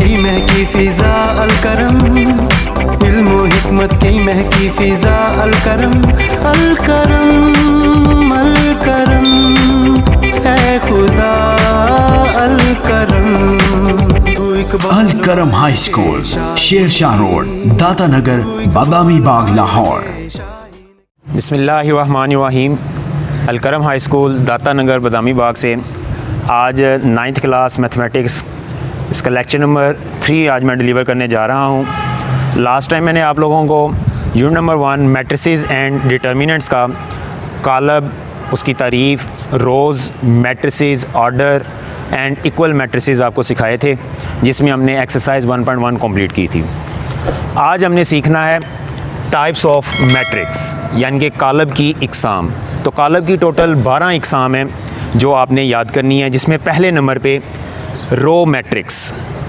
की महकी फिजा अलकरम, इल्म व हिकमत की महकी फिजा अलकरम, अलकरम अलकरम ऐ खुदा अलकरम। Alkaram high school, Shershah road, Data Nagar, Badami Bagh, Lahore. बिस्मिल्लाहिर्रहमानिर्रहीम। अलकरम हाई स्कूल दाता नगर बादामी बाग से आज 9th क्लास मैथमेटिक्स इसका लेक्चर नंबर 3 आज मैं डिलीवर करने जा रहा हूँ। लास्ट टाइम मैंने आप लोगों को unit number 1 matrices and determinants का कालब, उसकी तारीफ़, rows, matrices, order and equal matrices आपको सिखाए थे, जिसमें हमने एक्सरसाइज 1.1 कंप्लीट की थी। आज हमने सीखना है टाइप्स ऑफ मैट्रिक्स, यानी कि कालब की इकसाम। तो कालब की टोटल 12 इकसाम हैं जो आपने याद करनी है, जिसमें पहले नंबर पे रो मैट्रिक्स।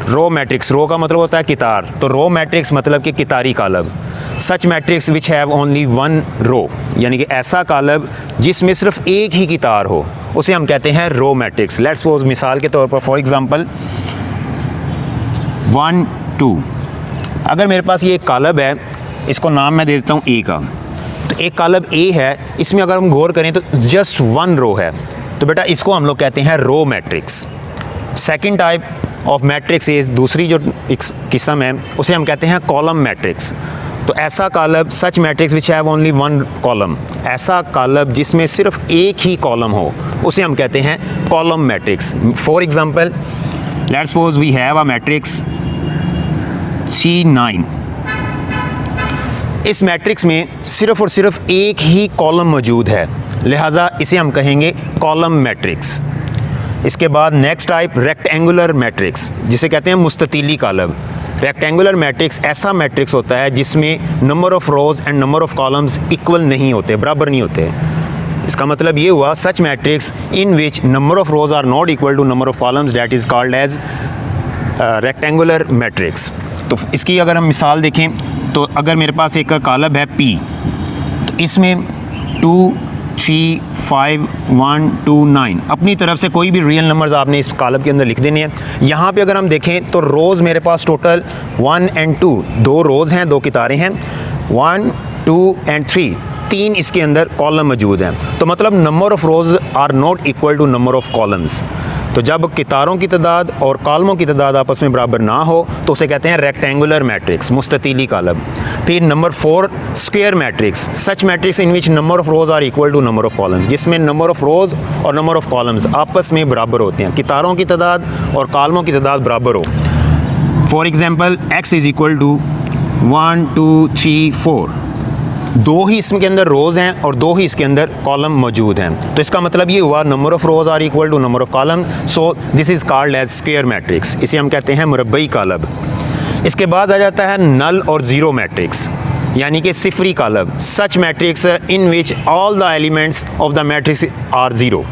रो मैट्रिक्स, रो का मतलब होता है कितार, तो रो मैट्रिक्स मतलब कि कितारी कालब। Such matrix which have only 1 रो, यानी कि ऐसा कालब जिसमें सिर्फ एक ही कितार हो, उसे हम कहते हैं रो मैट्रिक्स। लेट्स सपोज, मिसाल के तौर पर फॉर एग्जांपल 1 2, अगर मेरे पास ये एक कालब है, इसको नाम मैं दे देता हूँ ए का। तो एक कालब ए है, इसमें अगर हम गौर करें तो जस्ट 1 रो है, तो बेटा इसको हम लोग कहते हैं row matrix. Second type of matrix is, दूसरी जो किस्म है उसे हम कहते हैं कॉलम मैट्रिक्स। तो ऐसा कालब, such matrix which have only 1 column, ऐसा कालब जिसमें सिर्फ एक ही कॉलम हो, उसे हम कहते हैं column matrix. For example let's suppose we have a matrix C9। इस मैट्रिक्स में सिर्फ और सिर्फ एक ही कॉलम मौजूद है, लिहाजा इसे हम कहेंगे कॉलम मैट्रिक्स। इसके बाद नेक्स्ट टाइप रेक्टेंगुलर मैट्रिक्स, जिसे कहते हैं मुस्ततीली कालब। रेक्टेंगुलर मैट्रिक्स ऐसा मैट्रिक्स होता है जिसमें number of rows and number of columns equal नहीं होते, बराबर नहीं होते। इसका मतलब ये हुआ such matrix in which number of rows are not equal to number of columns, that is called as rectangular matrix. तो इसकी अगर हम मिसाल देखें तो अगर मेरे पास एक कालब है P, तो इसमें 2 3 5 1 2 9 अपनी तरफ से कोई भी रियल नंबर्स आपने इस कालब के अंदर लिख देने हैं। यहाँ पे अगर हम देखें तो रोज़ मेरे पास टोटल 1 and 2, 2 रोज़ हैं, 2 कितारें हैं। 1 2 and 3 इसके अंदर कॉलम मौजूद हैं। तो मतलब number of rows are not equal to number of columns. तो जब कितारों की तादाद और कॉलमों की तादाद आपस में बराबर ना हो तो उसे कहते हैं रेक्टेंगुलर मैट्रिक्स, मुस्ततीली कालब। फिर number 4 square matrix, such matrix in which number of rows are equal to number of columns, जिसमें नंबर ऑफ रोज़ और नंबर ऑफ कॉलम्स आपस में बराबर होते हैं, कितारों की तादाद और कॉलमों की तादाद बराबर हो। For example x is equal to 1 2 3 4, 2 ही इसके अंदर रोज़ हैं और 2 ही इसके अंदर कॉलम मौजूद हैं। तो इसका मतलब ये हुआ number of rows are equal to number of column, so this is called as square matrix. इसे हम कहते हैं मुरब्बई कालब। इसके बाद आ जाता है नल और ज़ीरो मैट्रिक्स, यानी कि सिफरी कालब। Such matrix in which all the elements of the matrix are zero,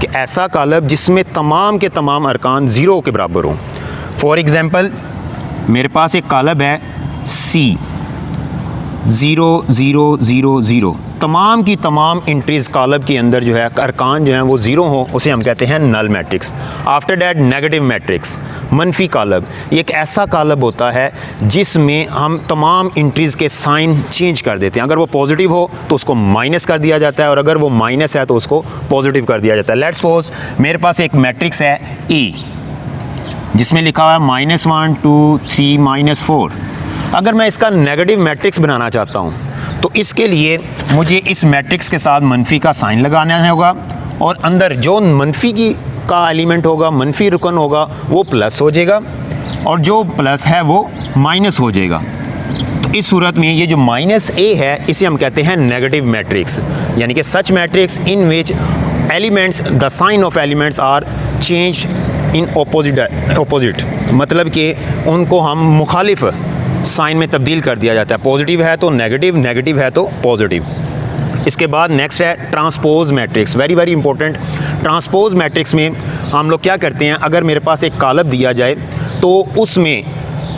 कि ऐसा कालब जिसमें तमाम के तमाम अरकान ज़ीरो के बराबर हों। फॉर एग्ज़ाम्पल मेरे पास एक कालब है C 0 0 0 0, तमाम की तमाम इंट्रीज़ कालब के अंदर जो है अरकान जो हैं वो ज़ीरो हों, उसे हम कहते हैं null matrix. After that negative matrix, मनफी कालब। ये एक ऐसा कालब होता है जिसमें हम तमाम इंट्रीज़ के साइन चेंज कर देते हैं। अगर वो पॉजिटिव हो तो उसको माइनस कर दिया जाता है, और अगर वो माइनस है तो उसको पॉजिटिव कर दिया जाता है। लेट्स सपोज मेरे पास एक मैट्रिक्स है E, जिसमें लिखा हुआ है -1 2 3 -4। अगर मैं इसका नेगेटिव मैट्रिक्स बनाना चाहता हूँ तो इसके लिए मुझे इस मैट्रिक्स के साथ मनफी का साइन लगाना होगा, और अंदर जो मनफी का एलिमेंट होगा, मनफी रुकन होगा, वो प्लस हो जाएगा, और जो प्लस है वो माइनस हो जाएगा। तो इस सूरत में ये जो -a है इसे हम कहते हैं नेगेटिव मैट्रिक्स, यानी कि such matrix in which elements, the sign of elements are change in opposite, मतलब कि उनको हम मुखालिफ साइन में तब्दील कर दिया जाता है। पॉजिटिव है तो नेगेटिव, नेगेटिव है तो पॉजिटिव। इसके बाद नेक्स्ट है transpose matrix, very very important. Transpose matrix में हम लोग क्या करते हैं, अगर मेरे पास एक कालब दिया जाए तो उसमें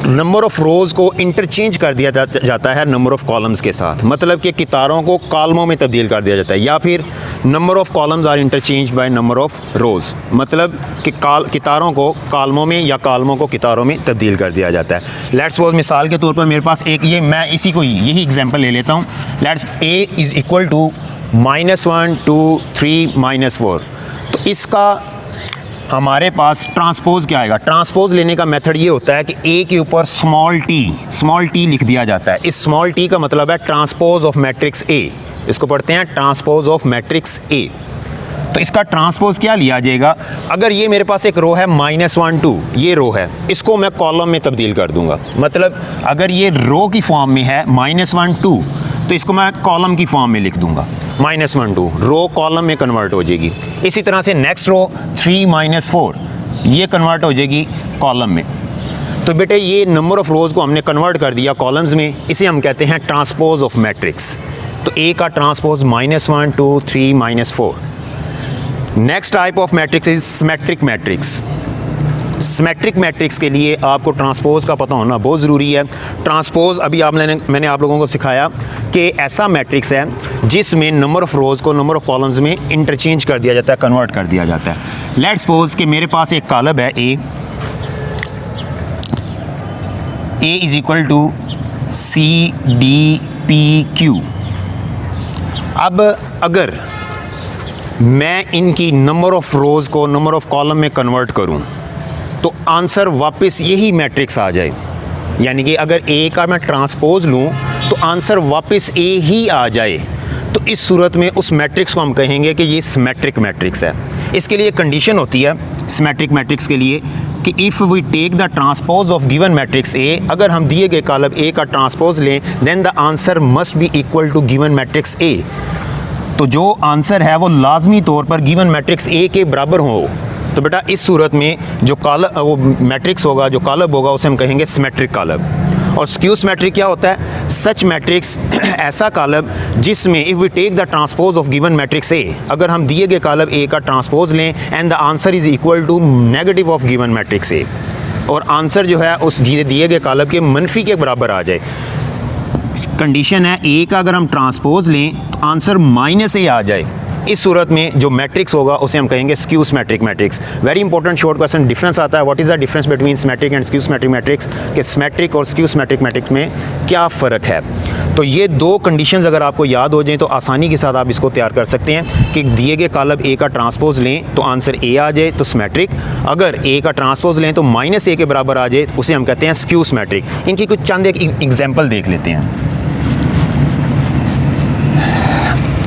नंबर ऑफ़ रोज़ को इंटरचेंज कर दिया जाता है नंबर ऑफ़ कॉलम्स के साथ, मतलब कि कितारों को कॉलमों में तब्दील कर दिया जाता है, या फिर number of columns are interchange by number of rows, मतलब कि कितारों को कॉलमों में या कॉलमों को कितारों में तब्दील कर दिया जाता है। लेट्स सपोज मिसाल के तौर पर मेरे पास एक ये, मैं इसी को यही एग्जांपल ले लेता हूँ। Let's a is equal to -1 2 3 -4, तो इसका हमारे पास ट्रांसपोज क्या आएगा? ट्रांसपोज लेने का मेथड ये होता है कि a के ऊपर स्मॉल t लिख दिया जाता है। इस स्मॉल t का मतलब है ट्रांसपोज ऑफ मैट्रिक्स a, इसको पढ़ते हैं ट्रांसपोज ऑफ मैट्रिक्स a। तो इसका ट्रांसपोज क्या लिया जाएगा? अगर ये मेरे पास एक रो है -1 2, ये रो है, इसको मैं कॉलम में तब्दील कर दूंगा। मतलब अगर ये रो की फॉर्म में है -1 2, तो इसको मैं कॉलम की फॉर्म में लिख दूंगा -1 2, रो कॉलम में कन्वर्ट हो जाएगी। इसी तरह से नेक्स्ट रो 3 -4, ये कन्वर्ट हो जाएगी कॉलम में। तो बेटे ये नंबर ऑफ़ रोज़ को हमने कन्वर्ट कर दिया कॉलम्स में, इसे हम कहते हैं ट्रांसपोज ऑफ मैट्रिक्स। तो ए का transpose -1 2 3 -4। Next type of matrix is symmetric matrix. Symmetric matrix के लिए आपको ट्रांसपोज का पता होना बहुत ज़रूरी है। ट्रांसपोज अभी मैंने आप लोगों को सिखाया कि ऐसा मैट्रिक्स है जिसमें नंबर ऑफ़ रोज़ को नंबर ऑफ़ कॉलम्स में इंटरचेंज कर दिया जाता है, कन्वर्ट कर दिया जाता है। लेट्स सपोज कि मेरे पास एक कॉलम है a is equal to C D P Q। अब अगर मैं इनकी नंबर ऑफ़ रोज़ को नंबर ऑफ़ कॉलम में कन्वर्ट करूं तो आंसर वापस यही मैट्रिक्स आ जाए। यानी कि अगर ए का मैं ट्रांसपोज लूं तो आंसर वापस ए ही आ जाए, तो इस सूरत में उस मैट्रिक्स को हम कहेंगे कि ये सिमेट्रिक मैट्रिक्स है। इसके लिए कंडीशन होती है सिमेट्रिक मैट्रिक्स के लिए कि if we take the transpose of given matrix A, अगर हम दिए गए कॉलम ए का ट्रांसपोज लें then the answer must be equal to given matrix A. तो जो आंसर है वो लाजमी तौर पर गिवन मैट्रिक्स ए के बराबर हो। तो बेटा इस सूरत में जो वो मैट्रिक्स होगा, जो कॉलम होगा, उसे हम कहेंगे सिमेट्रिक कॉलम। और स्क्यू सिमेट्रिक क्या होता है? सच मैट्रिक्स ऐसा कॉलम जिसमें if we take the transpose of given matrix A, अगर हम दिए गए कॉलम ए का ट्रांसपोज लें and the answer is equal to negative of given matrix A, और आंसर जो है उस दिए गए कॉलम के मनफी के बराबर आ जाए। कंडीशन है ए का अगर हम ट्रांसपोज लें तो आंसर -a आ जाए। इस सूरत में जो मैट्रिक्स होगा उसे हम कहेंगे skew symmetric matrix. Very important short question difference आता है, what is the difference between symmetric and skew symmetric matrix, कि सिमेट्रिक और स्क्यू सिमेट्रिक मैट्रिक्स में क्या फ़र्क है। तो ये दो कंडीशंस अगर आपको याद हो जाएं तो आसानी के साथ आप इसको तैयार कर सकते हैं कि दिए गए कॉलम ए का ट्रांसपोज लें तो आंसर ए आ जाए तो सिमेट्रिक, अगर ए का ट्रांसपोज लें तो -a के बराबर आ जाए तो उसे हम कहते हैं स्क्यू सिमेट्रिक। इनकी कुछ चंद एक एग्जाम्पल देख लेते हैं।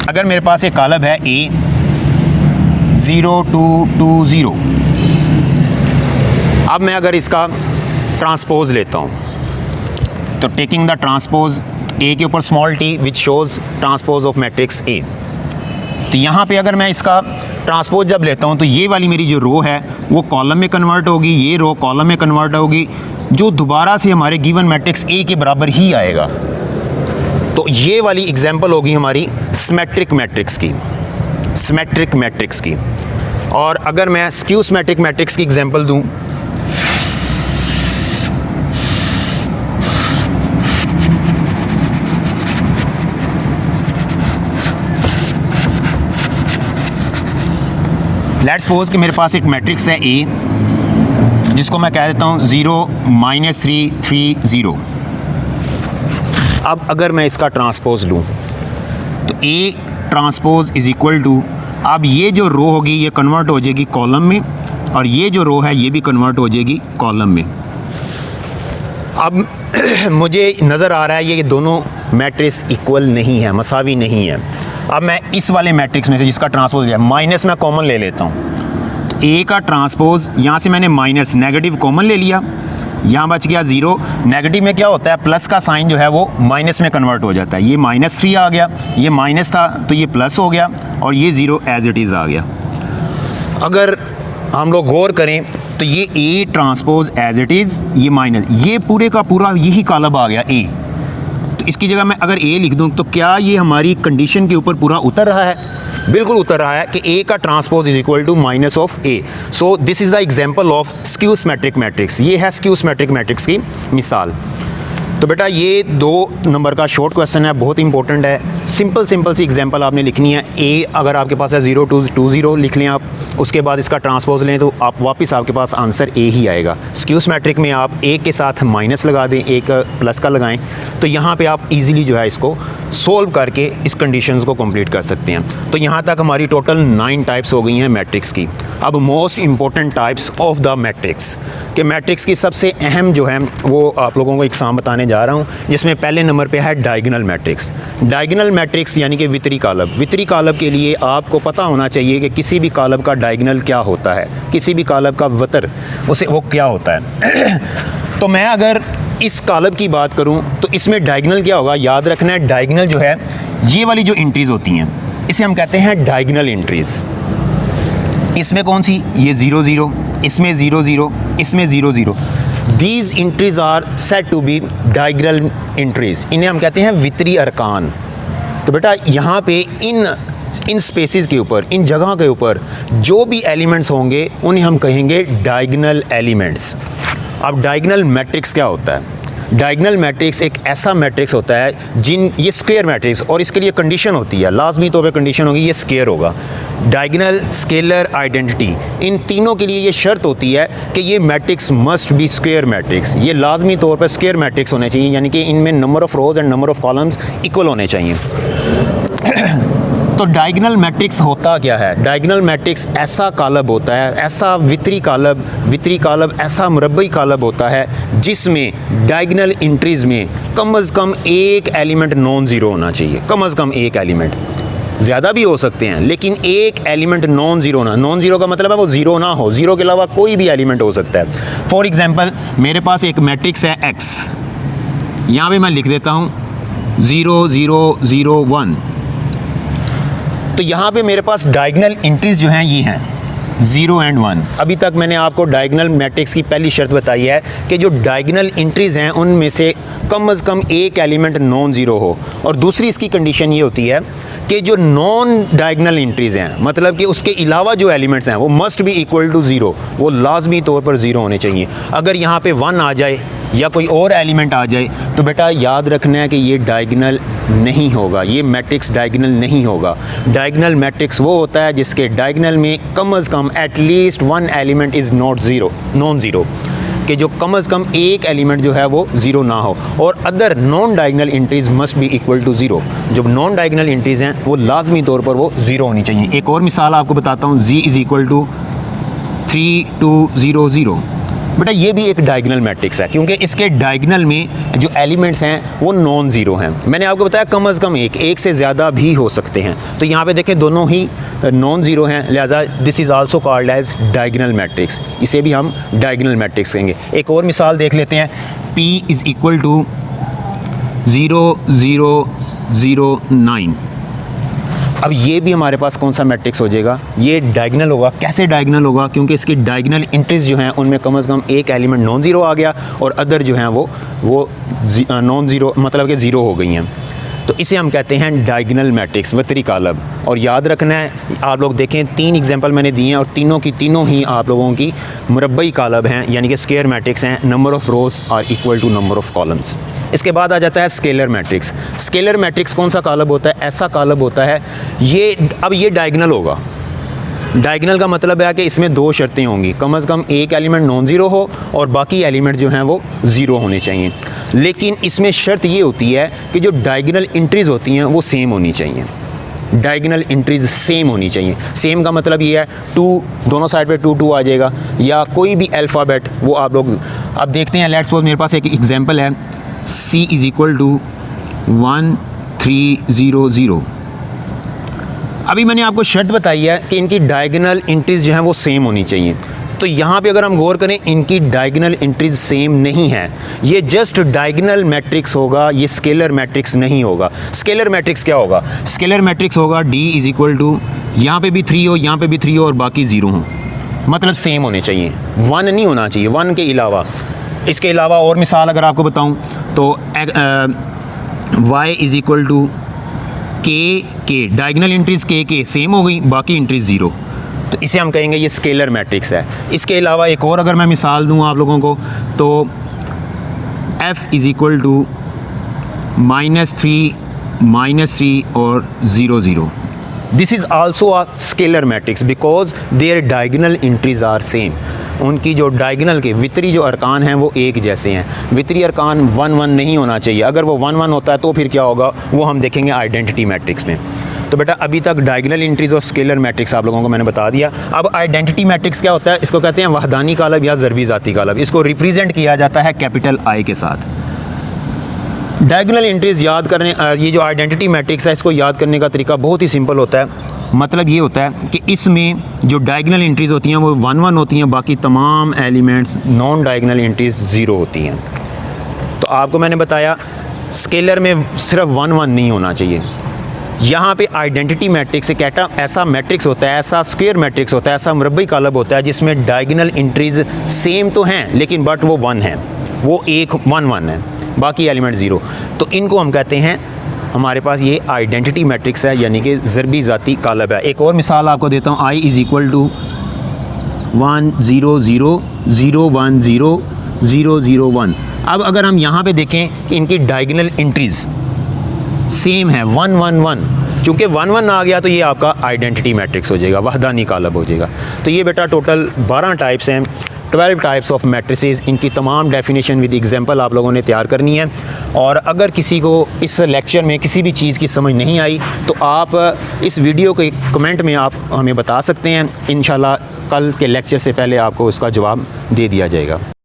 अगर मेरे पास एक कॉलम है a 0 2 2 0, अब मैं अगर इसका ट्रांसपोज लेता हूँ तो टेकिंग द ट्रांसपोज a के ऊपर small t which shows transpose of matrix a, तो यहाँ पे अगर मैं इसका ट्रांसपोज जब लेता हूँ तो ये वाली मेरी जो रो है वो कॉलम में कन्वर्ट होगी, ये रो कॉलम में कन्वर्ट होगी, जो दोबारा से हमारे गिवन मैट्रिक्स a के बराबर ही आएगा। तो ये वाली एग्जांपल होगी हमारी सिमेट्रिक मैट्रिक्स की, सिमेट्रिक मैट्रिक्स की। और अगर मैं स्क्यू सिमेट्रिक मैट्रिक्स की एग्जांपल दूं लेट्स सपोज कि मेरे पास एक मैट्रिक्स है A जिसको मैं कह देता हूँ 0 -3 3 0। अब अगर मैं इसका ट्रांसपोज लूँ तो A transpose is equal to, अब ये जो रो होगी ये कन्वर्ट हो जाएगी कॉलम में, और ये जो रो है ये भी कन्वर्ट हो जाएगी कॉलम में। अब मुझे नज़र आ रहा है ये दोनों मैट्रिक्स इक्वल नहीं है, मसावी नहीं है। अब मैं इस वाले मैट्रिक्स में से जिसका ट्रांसपोज लिया माइनस मैं कॉमन ले लेता हूँ, तो A का ट्रांसपोज यहाँ से मैंने माइनस नेगेटिव कॉमन ले लिया, यहाँ बच गया 0। नेगेटिव में क्या होता है, प्लस का साइन जो है वो माइनस में कन्वर्ट हो जाता है। ये -3 आ गया, ये माइनस था तो ये प्लस हो गया, और ये 0 एज इट इज़ आ गया। अगर हम लोग गौर करें तो ये A transpose as it is, ये माइनस, ये पूरे का पूरा यही कॉलम आ गया A। तो इसकी जगह मैं अगर A लिख दूँ तो क्या ये हमारी कंडीशन के ऊपर पूरा उतर रहा है? बिल्कुल उतर रहा है कि ए का transpose is equal to minus of A. So this is the example of skew symmetric matrix. ये है स्क्यू सिमेट्रिक मैट्रिक्स की मिसाल। तो बेटा ये 2 नंबर का शॉर्ट क्वेश्चन है, बहुत इंपॉर्टेंट है। सिंपल सी एग्जांपल आपने लिखनी है। ए अगर आपके पास है 0 2 2 0 लिख लें आप, उसके बाद इसका ट्रांसपोज लें तो आप वापस आपके पास आंसर ए ही आएगा। स्क्यू सिमेट्रिक में आप ए के साथ माइनस लगा दें, एक प्लस का लगाएं, तो यहाँ पे आप इजीली जो है इसको सोल्व करके इस कंडीशंस को कंप्लीट कर सकते हैं। तो यहाँ तक हमारी टोटल 9 टाइप्स हो गई हैं मैट्रिक्स की। अब most important types of the matrix के मैट्रिक्स की सबसे अहम जो है वो आप लोगों को एक साम बताने जा रहा हूँ, जिसमें पहले नंबर पे है डायगोनल मैट्रिक्स। डायगोनल मैट्रिक्स यानी कि वितरी कालब। वितरी कालब के लिए आपको पता होना चाहिए कि किसी भी कालब का डायगोनल क्या होता है, किसी भी कालब का वतर उसे वो क्या होता है। तो मैं अगर इस कालब की बात करूं तो इसमें डायगोनल क्या होगा, याद रखना है। डायगोनल जो है ये वाली जो एंट्रीज होती हैं इसे हम कहते हैं डायगोनल एंट्रीज। इसमें कौन सी, ये 0 0, इसमें 0 0, इसमें 0 0। These entries are said to be diagonal entries. इन्हें हम कहते हैं वितरी अरकान। तो बेटा यहाँ पे इन स्पेसिस के ऊपर, इन जगह के ऊपर जो भी एलिमेंट्स होंगे उन्हें हम कहेंगे डायगोनल एलिमेंट्स। अब डायगोनल मैट्रिक्स क्या होता है? डायगोनल मैट्रिक्स एक ऐसा मैट्रिक्स होता है ये स्क्वायर मैट्रिक्स, और इसके लिए कंडीशन होती है, लाजमी तौर पे कंडीशन होगी ये स्क्वायर होगा। डायगोनल, स्केलर, आइडेंटिटी, इन तीनों के लिए ये शर्त होती है कि ये matrix must be square matrix. ये लाजमी तौर पर स्क्वायर मैट्रिक्स होने चाहिए, यानी कि इनमें number of rows and number of columns equal होने चाहिए। तो डायगोनल मैट्रिक्स होता क्या है? डायगोनल मैट्रिक्स ऐसा कालब होता है, ऐसा वितरी कालब ऐसा मुरब्बई कालब होता है जिसमें डायगोनल एंट्रीज में कम अज़ कम एक एलिमेंट नॉन ज़ीरो होना चाहिए। कम अज़ कम एक एलिमेंट, ज़्यादा भी हो सकते हैं लेकिन एक एलिमेंट नॉन ज़ीरो ना। नॉन ज़ीरो का मतलब है वो ज़ीरो ना हो, ज़ीरो के अलावा कोई भी एलिमेंट हो सकता है। फॉर एग्जांपल मेरे पास एक मैट्रिक्स है X, यहाँ पे मैं लिख देता हूँ 0 0 0 1। तो यहाँ पे मेरे पास डायगोनल एंट्रीज जो हैं ये हैं 0 एंड 1। अभी तक मैंने आपको डायगोनल मैट्रिक्स की पहली शर्त बताई है कि जो डायगोनल एंट्रीज हैं उनमें से कम अज़ कम एक एलिमेंट नॉन ज़ीरो हो, और दूसरी इसकी कंडीशन ये होती है कि जो नॉन डायगोनल एंट्रीज़ हैं, मतलब कि उसके अलावा जो एलिमेंट्स हैं वो must be equal to zero, वो लाजमी तौर पर ज़ीरो होने चाहिए। अगर यहाँ पे 1 आ जाए या कोई और एलिमेंट आ जाए तो बेटा याद रखना है कि ये डायगोनल नहीं होगा, ये मैट्रिक्स डायगोनल नहीं होगा। डायगोनल मैट्रिक्स वो होता है जिसके डायगोनल में कम अज़ कम at least 1 element is not zero, non zero, कि जो कम अज़ कम एक एलिमेंट जो है वो ज़ीरो ना हो, और other non diagonal entries must be equal to zero. जो नॉन डायगोनल एंट्रीज़ हैं वो लाजमी तौर पर वो ज़ीरो होनी चाहिए। एक और मिसाल आपको बताता हूँ, z इज़ इक्वल टू 3 2 0 0। बेटा ये भी एक डायगोनल मैट्रिक्स है क्योंकि इसके डायगोनल में जो एलिमेंट्स हैं वो नॉन ज़ीरो हैं। मैंने आपको बताया कम अज़ कम एक से ज़्यादा भी हो सकते हैं। तो यहाँ पे देखें दोनों ही नॉन ज़ीरो हैं, लिहाजा this is also called as diagonal matrix. इसे भी हम डायगोनल मैट्रिक्स कहेंगे। एक और मिसाल देख लेते हैं, P इज़ इक्वल टू 0 0 0 9। अब ये भी हमारे पास कौन सा मैट्रिक्स हो जाएगा? ये डायगोनल होगा। कैसे डायगोनल होगा? क्योंकि इसकी डायगोनल एंट्रीज जो हैं उनमें कम अज़ कम एक एलिमेंट नॉन ज़ीरो आ गया और अदर जो हैं वो नॉन ज़ीरो, मतलब कि ज़ीरो हो गई हैं। तो इसे हम कहते हैं डायगोनल मैट्रिक्स, वतरी कालब। और याद रखना है, आप लोग देखें 3 एग्जांपल मैंने दिए हैं और तीनों की तीनों ही आप लोगों की मुरब्बई कालब हैं, यानी कि स्क्वायर मैट्रिक्स हैं। Number of rows are equal to number of columns. इसके बाद आ जाता है स्केलर मैट्रिक्स। स्केलर मैट्रिक्स कौन सा कालब होता है? ऐसा कालब होता है ये डायगोनल होगा। डायगोनल का मतलब है कि इसमें 2 शर्तें होंगी, कम अज़ कम एक एलिमेंट नॉन ज़ीरो हो और बाकी एलिमेंट जो हैं वो ज़ीरो होने चाहिए। लेकिन इसमें शर्त ये होती है कि जो डायगोनल एंट्रीज़ होती हैं वो सेम होनी चाहिए। डायगोनल एंट्रीज़ सेम होनी चाहिए। सेम का मतलब ये है 2, दोनों साइड पे 2 2 आ जाएगा, या कोई भी अल्फ़ाबेट वो आप लोग अब देखते हैं। लेट्स सपोज मेरे पास एक एग्जांपल है, C इज़ इक्वल टू 1 3 0 0। अभी मैंने आपको शर्त बताई है कि इनकी डायगोनल एंट्रीज़ जो हैं वो सेम होनी चाहिए। तो यहाँ पे अगर हम गौर करें, इनकी डायगोनल एंट्रीज़ सेम नहीं है। ये जस्ट डायगोनल मैट्रिक्स होगा, ये स्केलर मैट्रिक्स नहीं होगा। स्केलर मैट्रिक्स क्या होगा? स्केलर मैट्रिक्स होगा D इज़ इक्वल टू, यहाँ पे भी 3 हो, यहाँ पे भी 3 हो और बाकी 0 हो, मतलब सेम होने चाहिए, 1 नहीं होना चाहिए, 1 के अलावा। इसके अलावा और मिसाल अगर आपको बताऊँ तो y इज़ इक्वल टू के डायगनल एंट्रीज के सेम हो गई, बाकी एंट्रीज ज़ीरो, तो इसे हम कहेंगे ये स्केलर मैट्रिक्स है। इसके अलावा एक और अगर मैं मिसाल दूँ आप लोगों को, तो f इज़ इक्वल टू -3 और 0 0, this is also a scalar matrix because their diagonal entries are same. उनकी जो डायगनल के वितरी जो अरकान हैं वो एक जैसे हैं। वितरी अरकान 1 1 नहीं होना चाहिए, अगर वो 1 1 होता है तो फिर क्या होगा वो हम देखेंगे आइडेंटिटी मैट्रिक्स में। तो बेटा अभी तक डायगनल एंट्रीज और स्केलर मैट्रिक्स आप लोगों को मैंने बता दिया। अब आइडेंटिटी मैट्रिक्स क्या होता है, इसको कहते हैं वहदानी कालब या ज़रबी ज़ाती कालब। इसको रिप्रेजेंट किया जाता है कैपिटल I के साथ। डायगनल एंट्रीज याद करने, ये जो आइडेंटिटी मैट्रिक्स है इसको याद करने का तरीका बहुत ही सिंपल होता है। मतलब ये होता है कि इसमें जो डायगनल एंट्रीज होती हैं वो 1 1 होती हैं, बाकी तमाम एलिमेंट्स नॉन डायगनल एंट्रीज 0 होती हैं। तो आपको मैंने बताया स्केलर में सिर्फ 1 1 नहीं होना चाहिए। यहाँ पे आइडेंटिटी मैट्रिक्स एक ऐसा मैट्रिक्स होता है, ऐसा स्क्वायर मैट्रिक्स होता है, ऐसा मुरब्बी कालब होता है जिसमें डायगनल एंट्रीज सेम तो हैं लेकिन बट वो 1 है, वो एक 1 1 है, बाकी एलिमेंट 0। तो इनको हम कहते हैं, हमारे पास ये आइडेंटिटी मैट्रिक्स है यानी कि ज़रबी ज़ाती कालब है। एक और मिसाल आपको देता हूँ, I इज़ इक्वल टू 1 0 0 0 1 0 0 0 1। अब अगर हम यहाँ पे देखें कि इनकी डायगनल एंट्रीज सेम है 1 1 1, चूँकि 1 1 आ गया तो ये आपका आइडेंटिटी मैट्रिक्स हो जाएगा, वहदानी कालब हो जाएगा। तो ये बेटा टोटल 12 टाइप्स हैं, 12 टाइप्स ऑफ मैट्रिसेस। इनकी तमाम डेफिनेशन विद एग्जांपल आप लोगों ने तैयार करनी है। और अगर किसी को इस लेक्चर में किसी भी चीज़ की समझ नहीं आई तो आप इस वीडियो के कमेंट में आप हमें बता सकते हैं। इंशाल्लाह कल के लेक्चर से पहले आपको उसका जवाब दे दिया जाएगा।